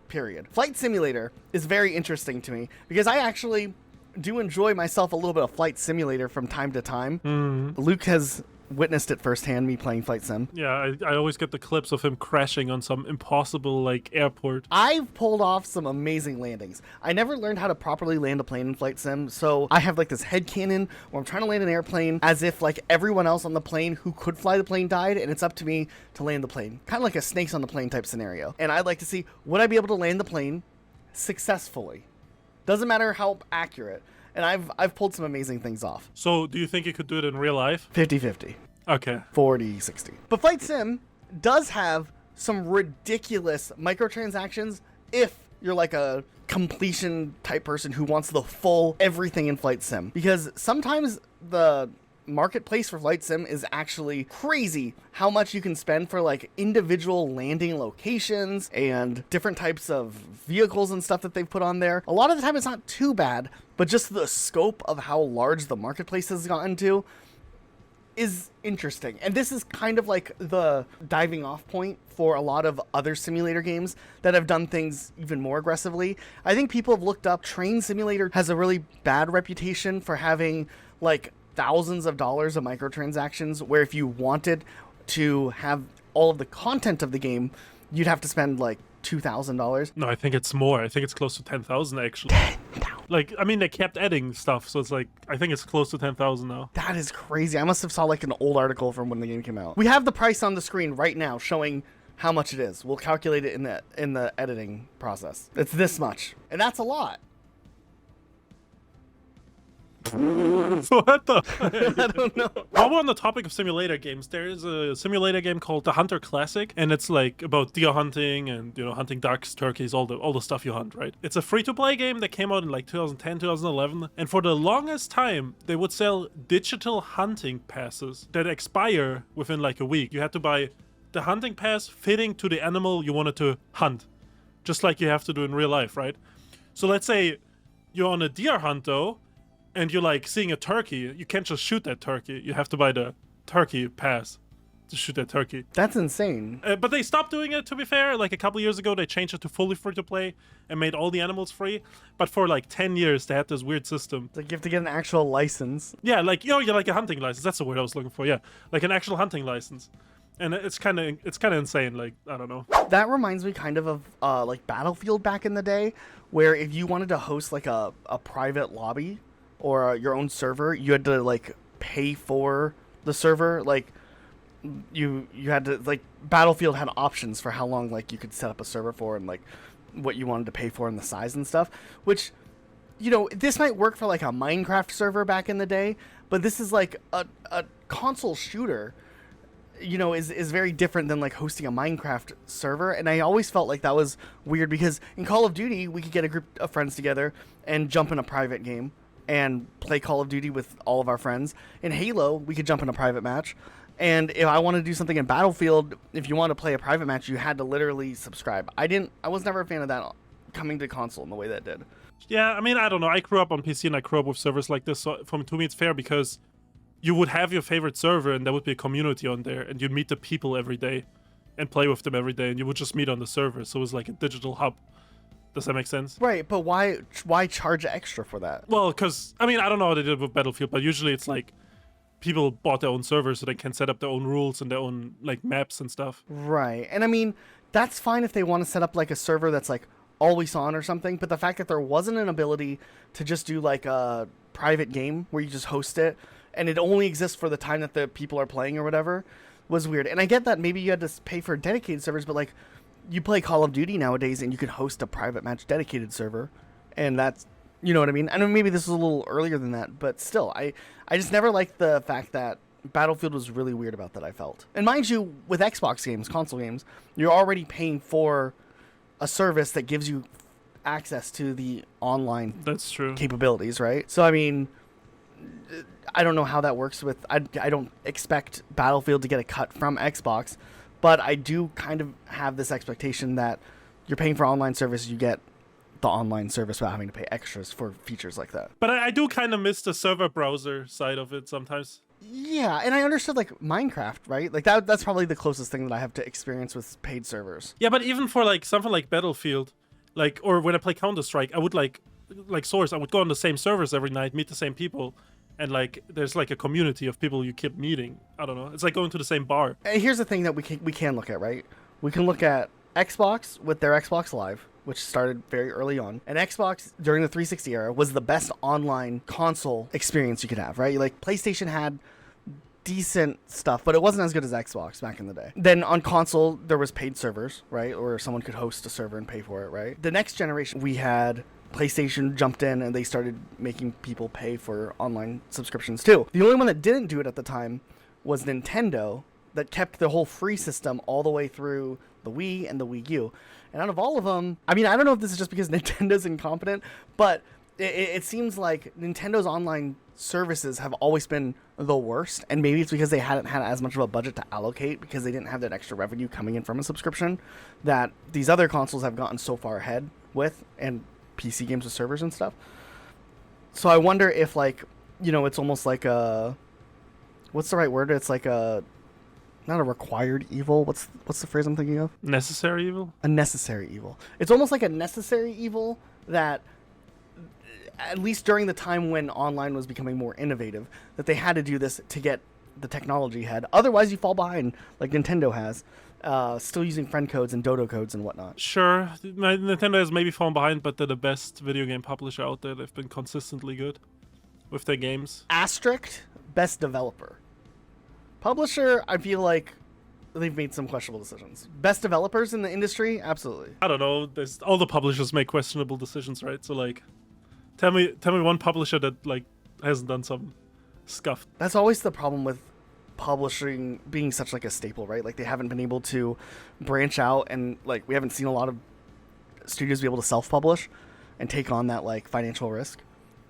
Period. Flight Simulator is very interesting to me because I actually do enjoy myself a little bit of Flight Simulator from time to time. Luke has witnessed it firsthand, me playing Flight Sim. Yeah, I always get the clips of him crashing on some impossible like airport. I've pulled off some amazing landings. I never learned how to properly land a plane in Flight Sim, so I have like this head cannon where I'm trying to land an airplane as if like everyone else on the plane who could fly the plane died, and it's up to me to land the plane. Kind of like a snakes on the plane type scenario. And I'd like to see, would I be able to land the plane successfully? Doesn't matter how accurate. And I've pulled some amazing things off. So, do you think you could do it in real life? 50-50. Okay. 40-60. But Flight Sim does have some ridiculous microtransactions if you're like a completion type person who wants the full everything in Flight Sim. Because sometimes the marketplace for Flight Sim is actually crazy how much you can spend for like individual landing locations and different types of vehicles and stuff that they've put on there. A lot of the time it's not too bad, but just the scope of how large the marketplace has gotten to, is interesting. And this is kind of like the diving off point for a lot of other simulator games that have done things even more aggressively. I think people have looked up Train Simulator has a really bad reputation for having like thousands of dollars of microtransactions, where if you wanted to have all of the content of the game, you'd have to spend like $2,000. No, I think it's more. I think it's close to 10,000 actually. Like, I mean, they kept adding stuff, so it's like, I think it's close to 10,000 now. That is crazy. I must have saw like an old article from when the game came out. We have the price on the screen right now showing how much it is. We'll calculate it in the editing process. It's this much, and that's a lot. What the heck? I don't know. While we're on the topic of simulator games, there is a simulator game called The Hunter Classic, and it's like about deer hunting and, you know, hunting ducks, turkeys, all the stuff you hunt, right? It's a free-to-play game that came out in like 2010, 2011, and for the longest time, they would sell digital hunting passes that expire within like a week. You had to buy the hunting pass fitting to the animal you wanted to hunt, just like you have to do in real life, right? So let's say you're on a deer hunt, though, and you're like seeing a turkey, you can't just shoot that turkey. You have to buy the turkey pass to shoot that turkey. That's insane. But they stopped doing it, to be fair. Like a couple years ago, they changed it to fully free to play and made all the animals free. But for like 10 years, they had this weird system. Like you have to get an actual license. Yeah, like, you know, you're like a hunting license. That's the word I was looking for. Yeah, like an actual hunting license. And it's kind of insane. Like, I don't know. That reminds me kind of like Battlefield back in the day, where if you wanted to host like a private lobby or your own server, you had to like pay for the server. Like you had to, like, Battlefield had options for how long like you could set up a server for and like what you wanted to pay for and the size and stuff, which, you know, this might work for like a Minecraft server back in the day, but this is like a console shooter, you know, is very different than like hosting a Minecraft server. And I always felt like that was weird, because in Call of Duty we could get a group of friends together and jump in a private game and play Call of Duty with all of our friends. In Halo, we could jump in a private match. And if I wanted to do something in Battlefield, if you wanted to play a private match, you had to literally subscribe. I was never a fan of that coming to console in the way that did. Yeah, I mean, I don't know. I grew up on PC and I grew up with servers like this. So to me, it's fair, because you would have your favorite server and there would be a community on there, and you'd meet the people every day and play with them every day, and you would just meet on the server. So it was like a digital hub. Does that make sense? Right, but why charge extra for that? Well, because, I mean, I don't know how they did with Battlefield, but usually it's like people bought their own servers so they can set up their own rules and their own like maps and stuff. Right, and I mean, that's fine if they want to set up like a server that's like always on or something, but the fact that there wasn't an ability to just do like a private game where you just host it and it only exists for the time that the people are playing or whatever was weird. And I get that maybe you had to pay for dedicated servers, but like, you play Call of Duty nowadays and you can host a private match dedicated server, and that's, you know what I mean? I know maybe this was a little earlier than that, but still, I just never liked the fact that Battlefield was really weird about that, I felt. And mind you, with Xbox games, console games, you're already paying for a service that gives you access to the online That's true. capabilities, right? So, I mean, I don't know how that works with... I don't expect Battlefield to get a cut from Xbox, but I do kind of have this expectation that you're paying for online service, you get the online service without having to pay extras for features like that. But I do kind of miss the server browser side of it sometimes. Yeah, and I understood like Minecraft, right? Like that's probably the closest thing that I have to experience with paid servers. Yeah, but even for like something like Battlefield, like, or when I play Counter-Strike, I would like Source, I would go on the same servers every night, meet the same people, and like there's like a community of people you keep meeting. I don't know. It's like going to the same bar. And here's the thing that we can look at, right? We can look at Xbox with their Xbox Live, which started very early on. And Xbox during the 360 era was the best online console experience you could have, right? Like PlayStation had decent stuff, but it wasn't as good as Xbox back in the day. Then on console, there was paid servers, right? Or someone could host a server and pay for it, right? The next generation, we had PlayStation jumped in and they started making people pay for online subscriptions too. The only one that didn't do it at the time was Nintendo, that kept the whole free system all the way through the Wii and the Wii U. And out of all of them, I mean, I don't know if this is just because Nintendo's incompetent, but it seems like Nintendo's online services have always been the worst. And maybe it's because they hadn't had as much of a budget to allocate because they didn't have that extra revenue coming in from a subscription that these other consoles have gotten so far ahead with, and PC games with servers and stuff. So I wonder if, like, you know, it's almost like a what's the right word? It's like a not a required evil. What's the phrase I'm thinking of? Necessary evil? A necessary evil. It's almost like a necessary evil that, at least during the time when online was becoming more innovative, that they had to do this to get the technology ahead. Otherwise, you fall behind, like Nintendo has, still using friend codes and dodo codes and whatnot. Sure, Nintendo has maybe fallen behind, but they're the best video game publisher out there. They've been consistently good with their games. Asterisk, best developer. Publisher, I feel like they've made some questionable decisions. Best developers in the industry, absolutely. I don't know. There's all the publishers make questionable decisions, right? So like, tell me one publisher that like hasn't done some scuffed. That's always the problem with publishing being such like a staple, right? Like they haven't been able to branch out, and like we haven't seen a lot of studios be able to self-publish and take on that like financial risk,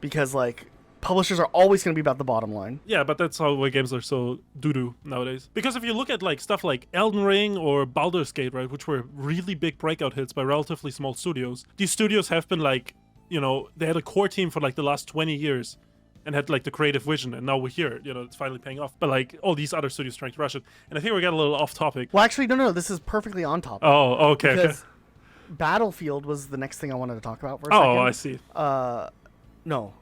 because like publishers are always going to be about the bottom line. Yeah, but that's why games are so doo-doo nowadays. Because if you look at like stuff like Elden Ring or Baldur's Gate, right, which were really big breakout hits by relatively small studios, these studios have been like, you know, they had a core team for like the last 20 years and had like the creative vision, and now we're here, you know, it's finally paying off. But like all these other studios trying to rush it, and I think we got a little off topic. Well, actually, no, this is perfectly on topic. Oh, okay. Because Battlefield was the next thing I wanted to talk about for a second. Oh, I see. No.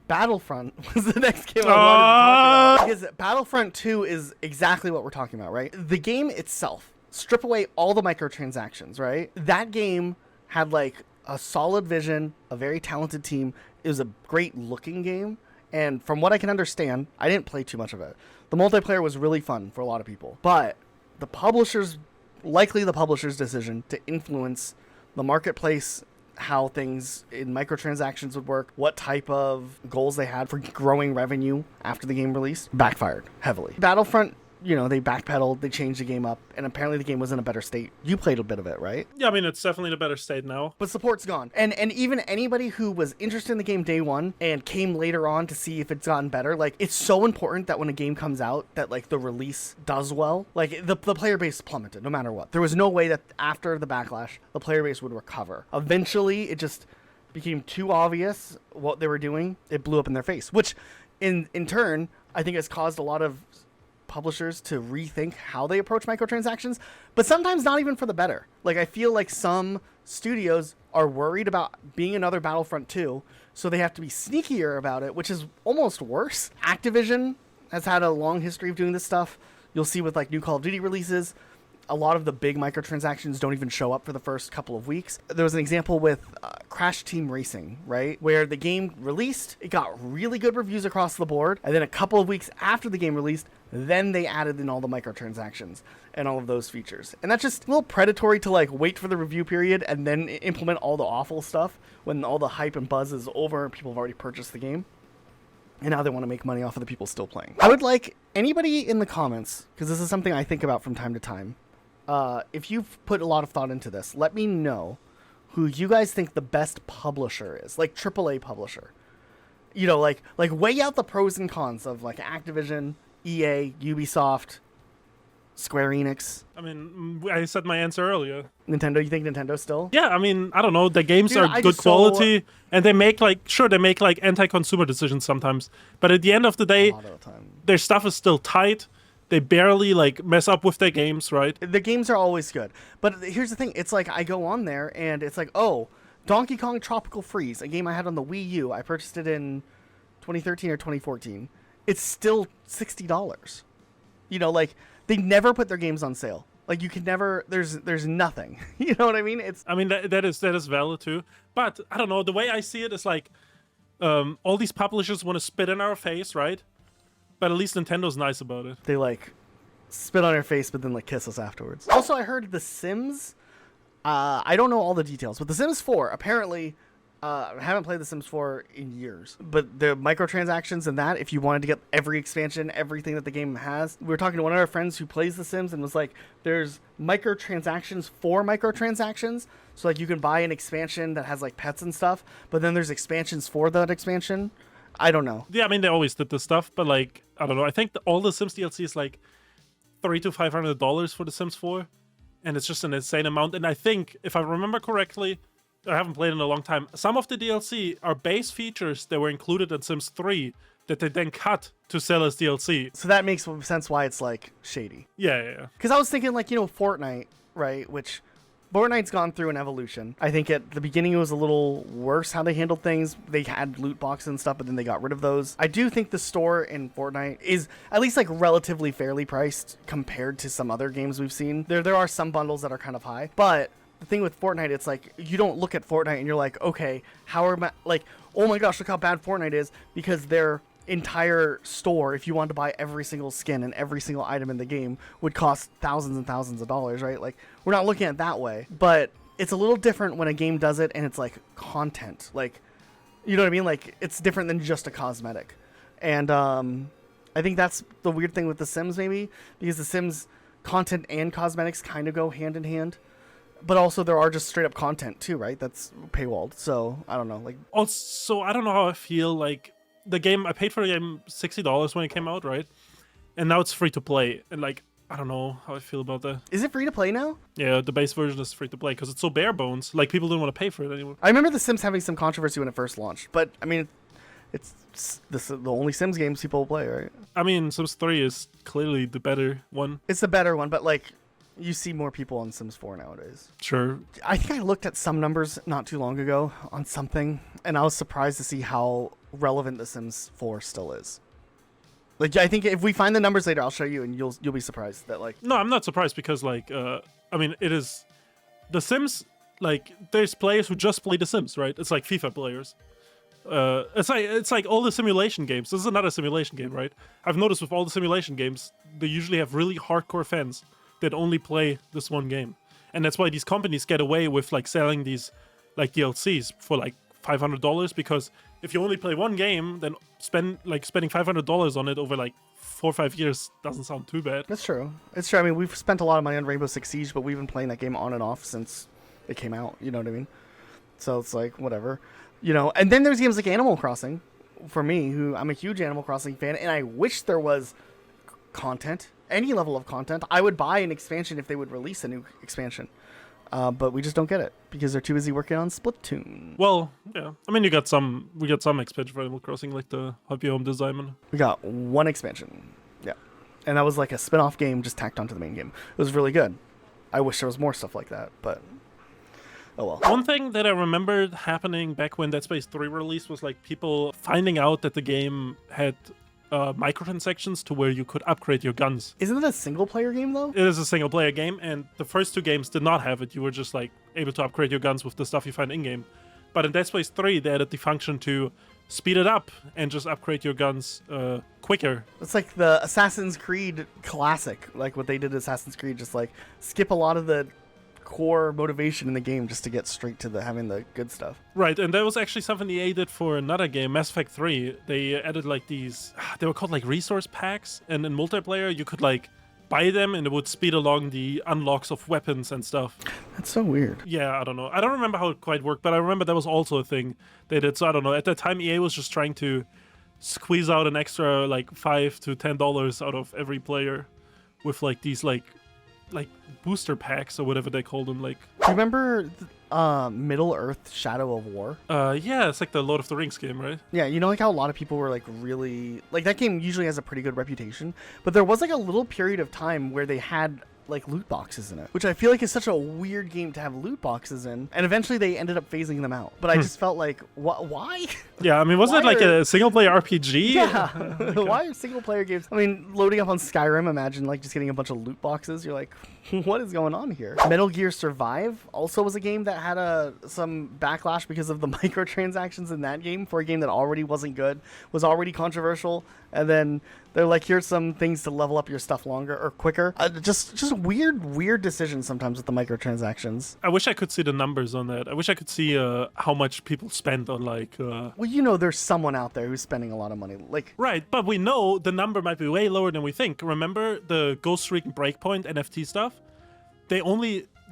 Battlefront was the next game I wanted to talk about. Because Battlefront 2 is exactly what we're talking about, right? The game itself, strip away all the microtransactions, right? That game had like a solid vision, a very talented team. It was a great looking game. And from what I can understand, I didn't play too much of it. The multiplayer was really fun for a lot of people. But the publisher's decision to influence the marketplace, how things in microtransactions would work, what type of goals they had for growing revenue after the game released, backfired heavily. Battlefront, you know, they backpedaled, they changed the game up, and apparently the game was in a better state. You played a bit of it, right? Yeah, I mean, it's definitely in a better state now. But support's gone. And even anybody who was interested in the game day one and came later on to see if it's gotten better, like, it's so important that when a game comes out that, like, the release does well. Like, the player base plummeted, no matter what. There was no way that after the backlash, the player base would recover. Eventually, it just became too obvious what they were doing. It blew up in their face, which, in turn, I think has caused a lot of publishers to rethink how they approach microtransactions, but sometimes not even for the better. Like, I feel like some studios are worried about being another Battlefront 2, so they have to be sneakier about it, which is almost worse. Activision has had a long history of doing this stuff. You'll see with like new Call of Duty releases, a lot of the big microtransactions don't even show up for the first couple of weeks. There was an example with Crash Team Racing, right? Where the game released, it got really good reviews across the board, and then a couple of weeks after the game released, then they added in all the microtransactions and all of those features. And that's just a little predatory to like wait for the review period and then implement all the awful stuff when all the hype and buzz is over and people have already purchased the game. And now they want to make money off of the people still playing. I would like anybody in the comments, because this is something I think about from time to time, if you've put a lot of thought into this, let me know who you guys think the best publisher is, like AAA publisher. You know, like weigh out the pros and cons of like Activision, EA, Ubisoft, Square Enix. I mean, I said my answer earlier. Nintendo, you think Nintendo still? Yeah, I mean, I don't know. The games Dude, are good quality, and they make like, sure, they make like anti-consumer decisions sometimes, but at the end of the day, A lot of the time. their stuff is still tight. They barely like mess up with their games, right? The games are always good. But here's the thing. It's like I go on there and it's like, oh, Donkey Kong Tropical Freeze, a game I had on the Wii U. I purchased it in 2013 or 2014. It's still $60. You know, like they never put their games on sale. Like you can never, there's nothing. You know what I mean? I mean, that is valid too. But I don't know. The way I see it is like all these publishers want to spit in our face, right? But at least Nintendo's nice about it. They like spit on our face, but then like kiss us afterwards. Also, I heard The Sims. I don't know all the details, but The Sims 4 apparently. I haven't played The Sims 4 in years, but the microtransactions and that, if you wanted to get every expansion, everything that the game has, we were talking to one of our friends who plays The Sims and was like, there's microtransactions for microtransactions. So like you can buy an expansion that has like pets and stuff, but then there's expansions for that expansion. I don't know. Yeah, I mean, they always did this stuff, but like, I don't know. I think all the Sims DLC is like $300 to $500 for The Sims 4, and it's just an insane amount. And I think, if I remember correctly, I haven't played in a long time, some of the DLC are base features that were included in Sims 3 that they then cut to sell as DLC. So that makes sense why it's like shady. Yeah. Because I was thinking like, Fortnite, right? Which Fortnite's gone through an evolution. I think at the beginning it was a little worse how they handled things. They had loot boxes and stuff, but then they got rid of those. I do think the store in Fortnite is at least like relatively fairly priced compared to some other games we've seen. There are some bundles that are kind of high, but the thing with Fortnite, it's like you don't look at Fortnite and you're like, okay, how am I, like, oh my gosh, look how bad Fortnite is, because their entire store, if you wanted to buy every single skin and every single item in the game, would cost thousands and thousands of dollars, right? Like, we're not looking at it that way, but it's a little different when a game does it and it's like content, like, you know what I mean? Like, it's different than just a cosmetic. And I think that's the weird thing with The Sims, maybe, because The Sims content and cosmetics kind of go hand in hand. But also there are just straight up content too, right? That's paywalled. So I don't know. Like, also, I don't know how I feel. Like, the game, I paid for the game $60 when it came out, right? And now it's free to play. And like, I don't know how I feel about that. is it free to play now? Yeah, the base version is free to play because it's so bare bones. Like, people don't want to pay for it anymore. I remember The Sims having some controversy when it first launched, but I mean, it's the only Sims games people play, right? I mean, Sims 3 is clearly the better one. It's the better one, but like, you see more people on Sims 4 nowadays. Sure. I think I looked at some numbers not too long ago on something, and I was surprised to see how relevant The Sims 4 still is. Like, I think if we find the numbers later, I'll show you, and you'll be surprised that, like... No, I'm not surprised because, like, I mean, it is... The Sims, like, there's players who just play The Sims, right? It's like FIFA players. It's like all the simulation games. This is another simulation game, right? I've noticed with all the simulation games, they usually have really hardcore fans that only play this one game. And that's why these companies get away with like selling these like DLCs for like $500, because if you only play one game, then spending $500 on it over like 4 or 5 years doesn't sound too bad. That's true. It's true. I mean, we've spent a lot of money on Rainbow Six Siege, but we've been playing that game on and off since it came out. You know what I mean? So it's like, whatever. And then there's games like Animal Crossing, for me, who I'm a huge Animal Crossing fan, and I wish there was content, any level of content. I would buy an expansion if they would release a new expansion. But we just don't get it because they're too busy working on Splatoon. Well, yeah. I mean, we got some expansion for Animal Crossing, like the Happy Home Design. We got one expansion. Yeah. And that was like a spin-off game just tacked onto the main game. It was really good. I wish there was more stuff like that, but oh well. One thing that I remembered happening back when Dead Space 3 released was like people finding out that the game had microtransactions to where you could upgrade your guns. Isn't it a single-player game, though? It is a single-player game, and the first 2 games did not have it. You were just like able to upgrade your guns with the stuff you find in-game. But in Dead Space 3, they added the function to speed it up and just upgrade your guns quicker. It's like the Assassin's Creed classic, like what they did in Assassin's Creed, just like skip a lot of the core motivation in the game just to get straight to having the good stuff. Right, and that was actually something EA did for another game, Mass Effect 3. They added like these, they were called like resource packs, and in multiplayer you could like buy them and it would speed along the unlocks of weapons and stuff. That's so weird. Yeah, I don't know. I don't remember how it quite worked, but I remember that was also a thing they did. So I don't know. At that time, EA was just trying to squeeze out an extra like $5 to $10 out of every player with like these like booster packs or whatever they call them. Like, do you remember Middle Earth: Shadow of War? Yeah, it's like the Lord of the Rings game, right? Yeah, like how a lot of people were like really like that game usually has a pretty good reputation, but there was like a little period of time where they had like loot boxes in it, which I feel like is such a weird game to have loot boxes in, and eventually they ended up phasing them out. But I just felt like, why? Yeah, I mean, wasn't it like a single player RPG? Yeah. Why are single player games? I mean, loading up on Skyrim, imagine like just getting a bunch of loot boxes. You're like, what is going on here? Metal Gear Survive also was a game that had some backlash because of the microtransactions in that game for a game that already wasn't good, was already controversial, and then they're like, here's some things to level up your stuff longer or quicker. Just weird decisions sometimes with the microtransactions. I wish I could see the numbers on that. I wish I could see how much people spend on like... Well, there's someone out there who's spending a lot of money. Like, right, but we know the number might be way lower than we think. Remember the Ghost Recon Breakpoint NFT stuff?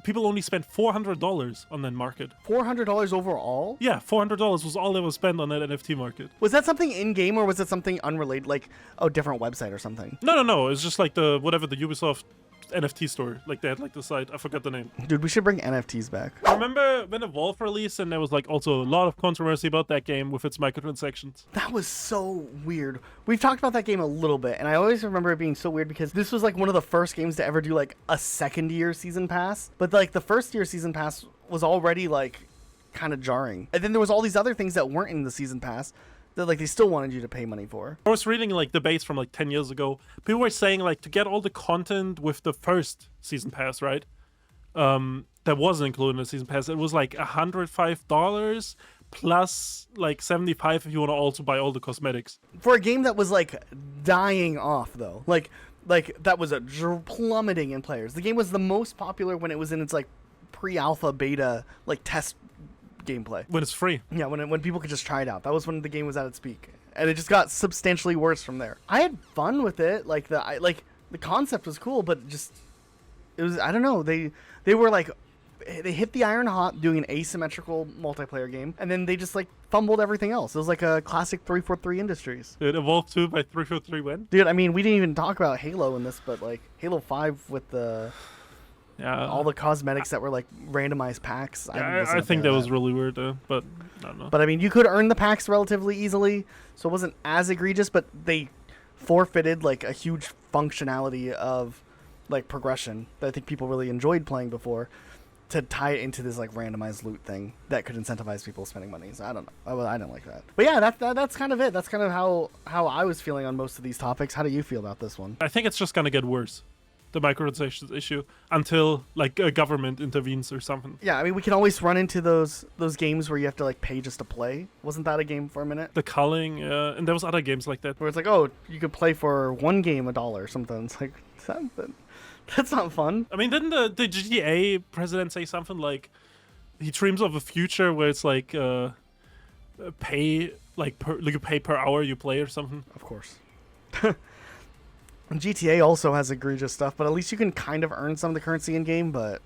People only spent $400 on that market. $400 overall? Yeah, $400 was all they was spent on that NFT market. Was that something in-game or was it something unrelated, like a different website or something? No. It's just like the Ubisoft NFT store. Like they had like the site. I forgot the name. Dude, we should bring NFTs back. I remember when Evolve released, and there was like also a lot of controversy about that game with its microtransactions. That was so weird. We've talked about that game a little bit, and I always remember it being so weird because this was like one of the first games to ever do like a second year season pass. But like the first year season pass was already like kind of jarring. And then there was all these other things that weren't in the season pass that like they still wanted you to pay money for. I was reading like debates from like 10 years ago. People were saying like to get all the content with the first season pass, right? That wasn't included in the season pass. It was like $105 plus like $75 if you want to also buy all the cosmetics. For a game that was like dying off though. Like that was plummeting in players. The game was the most popular when it was in its like pre-alpha beta like test gameplay. When it's free. Yeah, when people could just try it out. That was when the game was at its peak. And it just got substantially worse from there. I had fun with it. Like the concept was cool, but just it was, I don't know. They were like, they hit the iron hot doing an asymmetrical multiplayer game, and then they just like fumbled everything else. It was like a classic 343 Industries. It evolved too by 343 when? Dude, I mean, we didn't even talk about Halo in this, but like Halo 5 with the all the cosmetics that were like randomized packs. I think that was really weird, but I don't know. But I mean, you could earn the packs relatively easily, so it wasn't as egregious, but they forfeited like a huge functionality of like progression that I think people really enjoyed playing before to tie it into this like randomized loot thing that could incentivize people spending money. So I don't know. I didn't like that. But yeah, that's kind of it. That's kind of how I was feeling on most of these topics. How do you feel about this one? I think it's just gonna get worse, the microtransactions issue, until like a government intervenes or something. Yeah, I mean, we can always run into those games where you have to like pay just to play. Wasn't that a game for a minute? The culling, and there was other games like that where it's like, oh, you could play for one game $1 or something. It's like that's not fun. I mean, didn't the GTA president say something like he dreams of a future where it's like pay like you pay per hour you play or something? Of course. GTA also has egregious stuff, but at least you can kind of earn some of the currency in game, but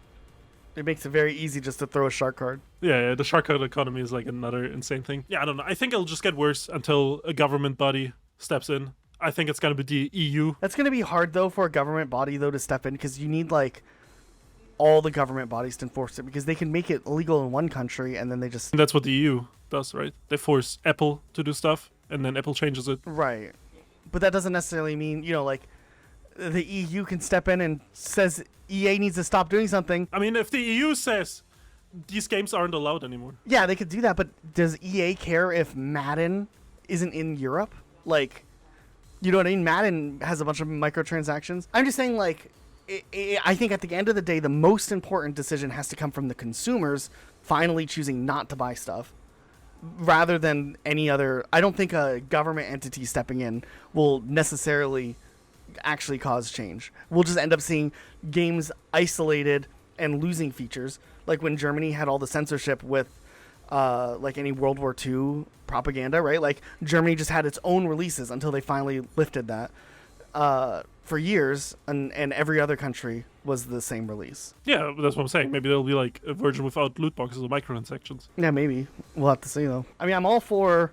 it makes it very easy just to throw a shark card. Yeah, the shark card economy is like another insane thing. Yeah, I don't know. I think it'll just get worse until a government body steps in. I think it's going to be the EU. That's going to be hard, though, for a government body, though, to step in, because you need, like, all the government bodies to enforce it, because they can make it illegal in one country, and then they just... And that's what the EU does, right? They force Apple to do stuff, and then Apple changes it. Right. But that doesn't necessarily mean, you know, like, the EU can step in and says EA needs to stop doing something. I mean, if the EU says these games aren't allowed anymore. Yeah, they could do that, but does EA care if Madden isn't in Europe? Like... You know what I mean? Madden has a bunch of microtransactions. I'm just saying, like, I think at the end of the day, the most important decision has to come from the consumers finally choosing not to buy stuff rather than any other. I don't think a government entity stepping in will necessarily actually cause change. We'll just end up seeing games isolated and losing features, like when Germany had all the censorship with like any World War II propaganda, right? Like Germany just had its own releases until they finally lifted that for years, and every other country was the same release. Yeah, that's what I'm saying. Maybe there'll be like a version without loot boxes or microtransactions. Yeah, maybe. We'll have to see, though. I mean, I'm all for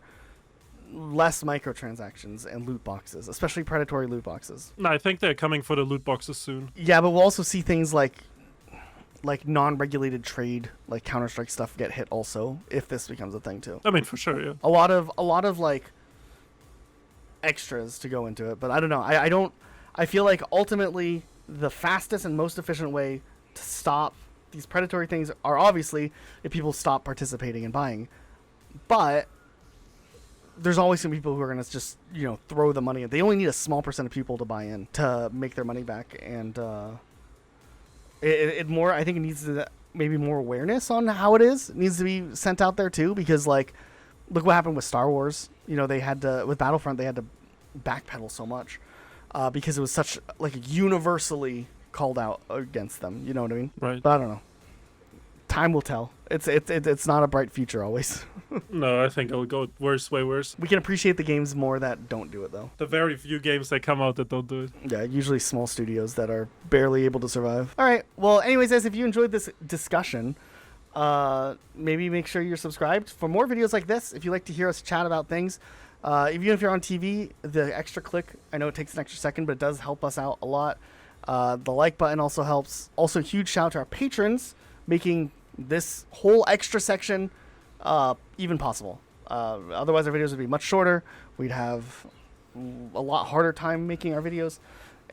less microtransactions and loot boxes, especially predatory loot boxes. No, I think they're coming for the loot boxes soon. Yeah, but we'll also see things like non-regulated trade, like Counter-Strike stuff get hit also, if this becomes a thing too. I mean, for sure, yeah. A lot of like extras to go into it, but I don't know. I feel like ultimately the fastest and most efficient way to stop these predatory things are obviously if people stop participating and buying. But there's always some people who are going to just, you know, throw the money in. They only need a small % of people to buy in to make their money back, and it more, I think it needs to maybe more awareness on how it is. It needs to be sent out there too, because like, look what happened with Star Wars. You know, they had to, with Battlefront, they had to backpedal so much because it was such like universally called out against them. You know what I mean? Right. But I don't know. Time will tell. It's not a bright future always. No, I think it'll go worse, way worse. We can appreciate the games more that don't do it, though. The very few games that come out that don't do it. Yeah, usually small studios that are barely able to survive. All right. Well, anyways, guys, if you enjoyed this discussion, maybe make sure you're subscribed for more videos like this. If you like to hear us chat about things, even if you're on TV, the extra click, I know it takes an extra second, but it does help us out a lot. The like button also helps. Also, huge shout out to our patrons, making this whole extra section even possible. Otherwise, our videos would be much shorter. We'd have a lot harder time making our videos,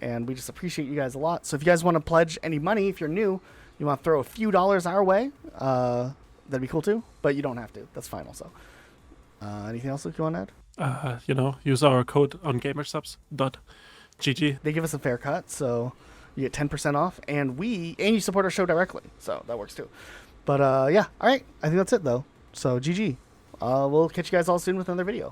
and we just appreciate you guys a lot. So if you guys want to pledge any money, if you're new, you want to throw a few dollars our way, that'd be cool too, but you don't have to. That's fine also. Anything else that you want to add? Use our code on gamersubs.gg. They give us a fair cut, so you get 10% off, and you support our show directly, so that works too. But yeah, all right, I think that's it though. So GG. We'll catch you guys all soon with another video.